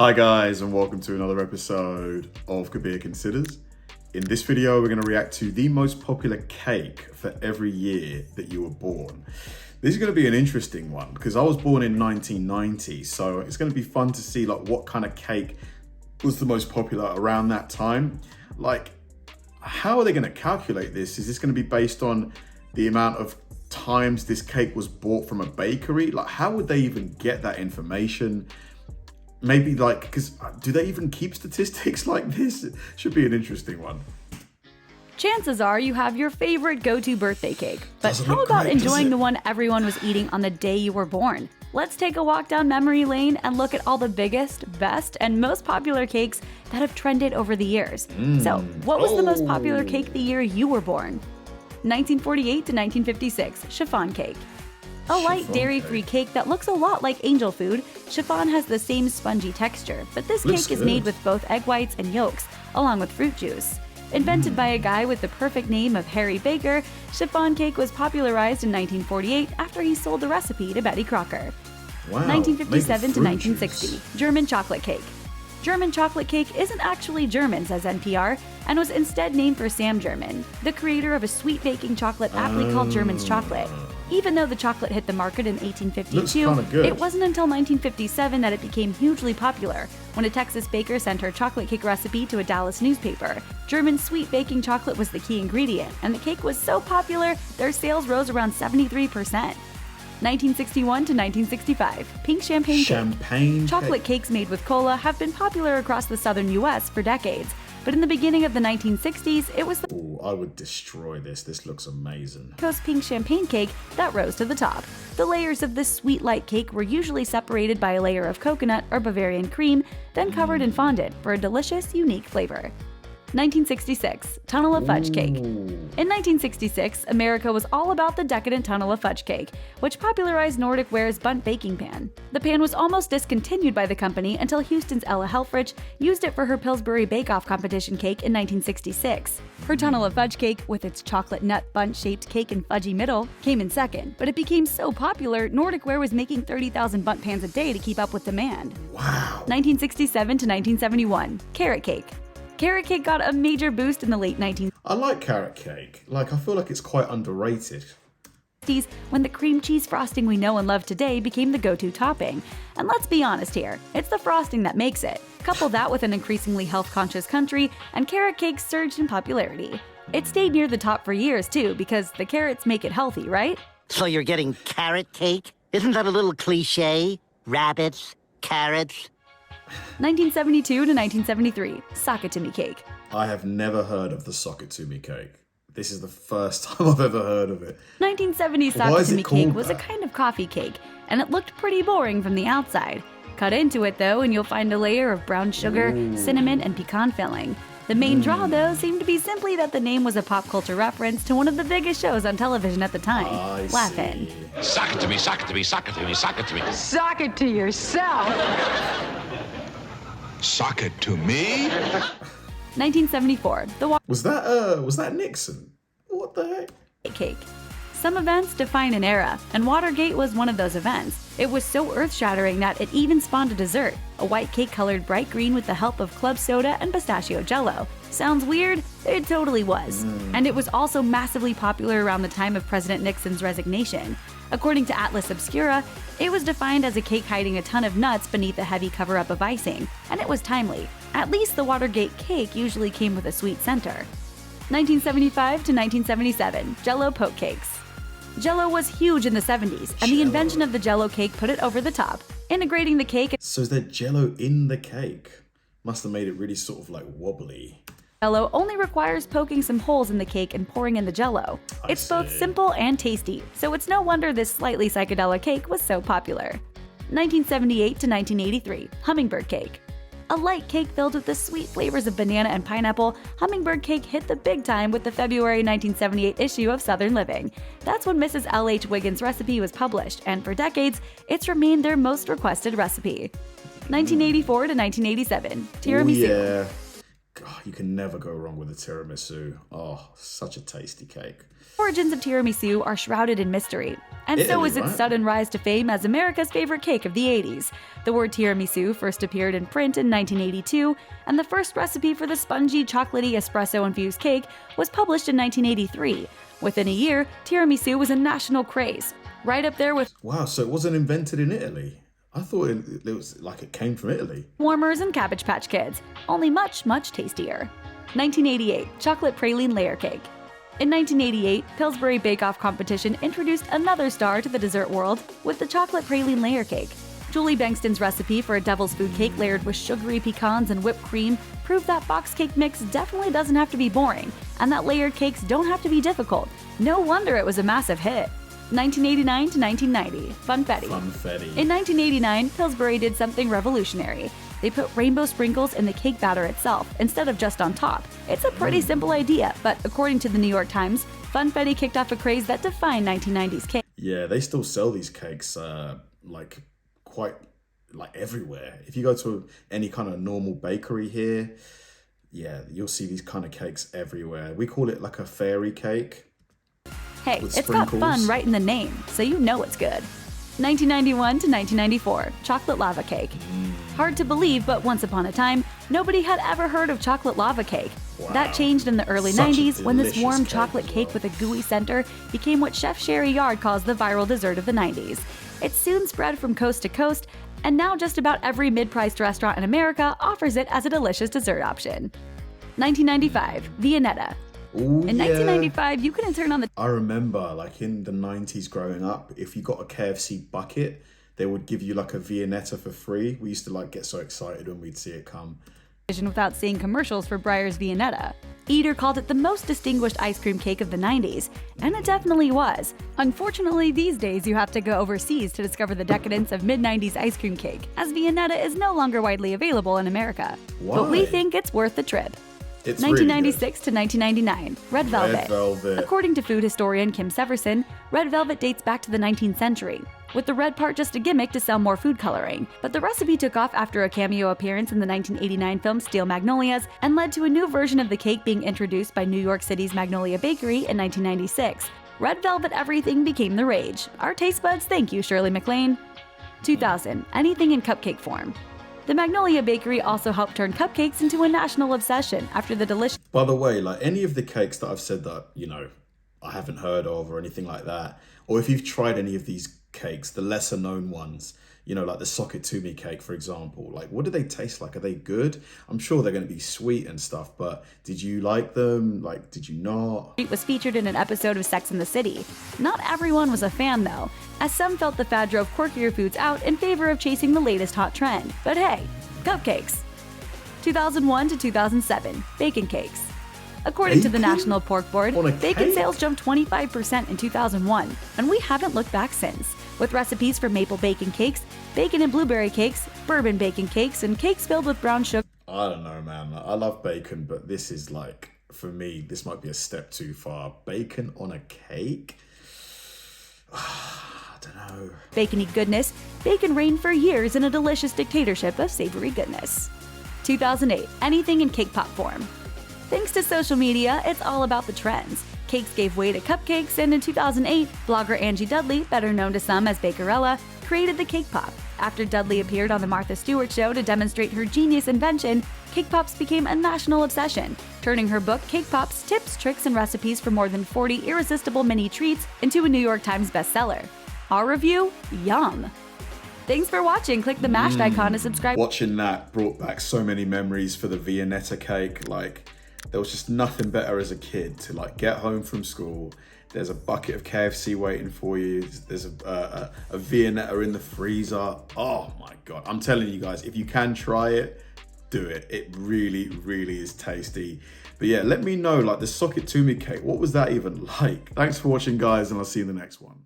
Hi guys, and welcome to another episode of Kabir Considers. In this video, we're going to react to the most popular cake for every year that you were born. This is going to be an interesting one because I was born in 1990, so it's going to be fun to see like what kind of cake was the most popular around that time. Like, how are they going to calculate this? Is this going to be based on the amount of times this cake was bought from a bakery? Like, how would they even get that information? Maybe like, because do they even keep statistics like this? It should be an interesting one. Chances are you have your favorite go-to birthday cake, but Doesn't how look about great, enjoying does it? the one everyone was eating on the day you were born? Let's take a walk down memory lane and look at all the biggest, best, and most popular cakes that have trended over the years. So, what was the most popular cake the year you were born? 1948 to 1956, chiffon cake. A light dairy-free cake that looks a lot like angel food, chiffon has the same spongy texture, but this Looks cake is good. made with both egg whites and yolks, along with fruit juice. Invented by a guy with the perfect name of Harry Baker, chiffon cake was popularized in 1948 after he sold the recipe to Betty Crocker. Wow. 1957 to made with fruit 1960, juice. German chocolate cake. German chocolate cake isn't actually German, says NPR, and was instead named for Sam German, the creator of a sweet baking chocolate aptly called German's chocolate. Even though the chocolate hit the market in 1852, Looks kinda good. it wasn't until 1957 that it became hugely popular, when a Texas baker sent her chocolate cake recipe to a Dallas newspaper. German sweet baking chocolate was the key ingredient, and the cake was so popular, their sales rose around 73%. 1961 to 1965, pink champagne cake. Champagne Chocolate cake. cakes made with cola have been popular across the southern US for decades, but in the beginning of the 1960s, it was the Ooh, I would destroy this. This looks amazing. Coast pink champagne cake that rose to the top. The layers of this sweet light cake were usually separated by a layer of coconut or Bavarian cream, then covered in fondant for a delicious, unique flavor. 1966, tunnel of fudge cake. In 1966, America was all about the decadent tunnel of fudge cake, which popularized Nordic Ware's Bundt baking pan. The pan was almost discontinued by the company until Houston's Ella Helfrich used it for her Pillsbury Bake-Off competition cake in 1966. Her tunnel of fudge cake, with its chocolate nut bundt-shaped cake and fudgy middle, came in second, but it became so popular, Nordic Ware was making 30,000 Bundt pans a day to keep up with demand. Wow. 1967 to 1971, carrot cake. Carrot cake got a major boost in the late 1960s I like carrot cake. Like, I feel like it's quite underrated. when the cream cheese frosting we know and love today became the go-to topping. And let's be honest here, it's the frosting that makes it. Couple that with an increasingly health-conscious country, and carrot cake surged in popularity. It stayed near the top for years too, because the carrots make it healthy, right? So you're getting carrot cake? Isn't that a little cliche? Rabbits, carrots. 1972 to 1973, Sakatumi cake. I have never heard of the Sokatumi cake. This is the first time I've ever heard of it. 1970 Why is it Sakatumi called cake was a that? kind of coffee cake, and it looked pretty boring from the outside. Cut into it though, and you'll find a layer of brown sugar, cinnamon, and pecan filling. The main draw though seemed to be simply that the name was a pop culture reference to one of the biggest shows on television at the time, I Laugh-In. see. Sock it to me, sock it to me, sock it to me, sock it to me. Sock it to yourself. Sock it to me? 1974, the Was that Nixon? What the heck? Watergate cake. Some events define an era, and Watergate was one of those events. It was so earth-shattering that it even spawned a dessert, a white cake colored bright green with the help of club soda and pistachio jello. Sounds weird? It totally was. And it was also massively popular around the time of President Nixon's resignation. According to Atlas Obscura, it was defined as a cake hiding a ton of nuts beneath a heavy cover-up of icing, and it was timely. At least the Watergate cake usually came with a sweet center. 1975 to 1977, Jell-O poke cakes. Jell-O was huge in the 70s, and the invention of the Jell-O cake put it over the top, integrating the cake So is there Jello in the cake? Must have made it really sort of like wobbly. Jell-O only requires poking some holes in the cake and pouring in the Jell-O. It's both see. simple and tasty, so it's no wonder this slightly psychedelic cake was so popular. 1978 to 1983, hummingbird cake. A light cake filled with the sweet flavors of banana and pineapple, hummingbird cake hit the big time with the February 1978 issue of Southern Living. That's when Mrs. L.H. Wiggins' recipe was published, and for decades, it's remained their most requested recipe. 1984 to 1987, tiramisu. Ooh, yeah. God, you can never go wrong with a tiramisu. Oh, such a tasty cake. Origins of tiramisu are shrouded in mystery, and so Italy, is its right? sudden rise to fame as America's favorite cake of the 80s. The word tiramisu first appeared in print in 1982, and the first recipe for the spongy, chocolatey, espresso-infused cake was published in 1983. Within a year, tiramisu was a national craze, right up there with Wow, so it wasn't invented in Italy. I thought it was like it came from Italy. warmers and Cabbage Patch Kids, only much, much tastier. 1988, chocolate praline layer cake. In 1988, Pillsbury Bake Off competition introduced another star to the dessert world with the chocolate praline layer cake. Julie Bankston's recipe for a devil's food cake layered with sugary pecans and whipped cream proved that box cake mix definitely doesn't have to be boring, and that layered cakes don't have to be difficult. No wonder it was a massive hit. 1989 to 1990, Funfetti. Funfetti. In 1989, Pillsbury did something revolutionary. They put rainbow sprinkles in the cake batter itself instead of just on top. It's a pretty simple idea, but according to the New York Times, Funfetti kicked off a craze that defined 1990s cake. Yeah, they still sell these cakes quite everywhere. If you go to any kind of normal bakery here, yeah, you'll see these kind of cakes everywhere. We call it like a fairy cake. Hey, with it's got sprinkles. fun right in the name, so you know it's good. 1991 to 1994, chocolate lava cake. Hard to believe, but once upon a time, nobody had ever heard of chocolate lava cake. Wow. That changed in the early Such a 90s when this delicious warm cake chocolate as cake well. with a gooey center became what Chef Sherry Yard calls the viral dessert of the 90s. It soon spread from coast to coast, and now just about every mid-priced restaurant in America offers it as a delicious dessert option. 1995, Viennetta. Ooh, In 1995, you couldn't turn on the I remember, like in the 90s growing up, if you got a KFC bucket, they would give you like a Viennetta for free. We used to like get so excited when we'd see it come. television without seeing commercials for Breyer's Viennetta. Eater called it the most distinguished ice cream cake of the 90s, and it definitely was. Unfortunately, these days you have to go overseas to discover the decadence of mid-90s ice cream cake, as Viennetta is no longer widely available in America. But we Why? think it's worth the trip. It's 1996 to 1999, Red Velvet. Red Velvet. According to food historian Kim Severson, Red Velvet dates back to the 19th century, with the red part just a gimmick to sell more food coloring. But the recipe took off after a cameo appearance in the 1989 film Steel Magnolias and led to a new version of the cake being introduced by New York City's Magnolia Bakery in 1996. Red Velvet everything became the rage. Our taste buds thank you, Shirley MacLaine. 2000, anything in cupcake form. The Magnolia Bakery also helped turn cupcakes into a national obsession after the delicious By the way, like any of the cakes that I've said that, I haven't heard of or anything like that, or if you've tried any of these cakes, the lesser known ones, like the socket to me cake, for example, like what do they taste like? Are they good? I'm sure they're going to be sweet and stuff, but did you like them? Like, did you not? was featured in an episode of Sex and the City. Not everyone was a fan though, as some felt the fad drove quirkier foods out in favor of chasing the latest hot trend. But hey, cupcakes. 2001 to 2007, bacon cakes. According to the Bacon? National Pork Board, On a bacon cake? sales jumped 25% in 2001, and we haven't looked back since, with recipes for maple bacon cakes, bacon and blueberry cakes, bourbon bacon cakes, and cakes filled with brown sugar. I don't know, man. I love bacon, but this is like, for me, this might be a step too far. Bacon on a cake? I don't know. Bacony goodness, bacon reigned for years in a delicious dictatorship of savory goodness. 2008, anything in cake pop form. Thanks to social media, it's all about the trends. Cakes gave way to cupcakes, and in 2008, blogger Angie Dudley, better known to some as Bakerella, created the cake pop. After Dudley appeared on The Martha Stewart Show to demonstrate her genius invention, cake pops became a national obsession, turning her book Cake Pops, Tips, Tricks, and Recipes for More Than 40 Irresistible Mini Treats into a New York Times bestseller. Our review? Yum! Thanks for watching. Click the mashed icon to subscribe. Watching that brought back so many memories for the Viennetta cake. Like, there was just nothing better as a kid to like get home from school. There's a bucket of KFC waiting for you. There's a Viennetta in the freezer. Oh my God. I'm telling you guys, if you can try it, do it. It really, really is tasty. But yeah, let me know, like the socket to me cake, what was that even like? Thanks for watching, guys, and I'll see you in the next one.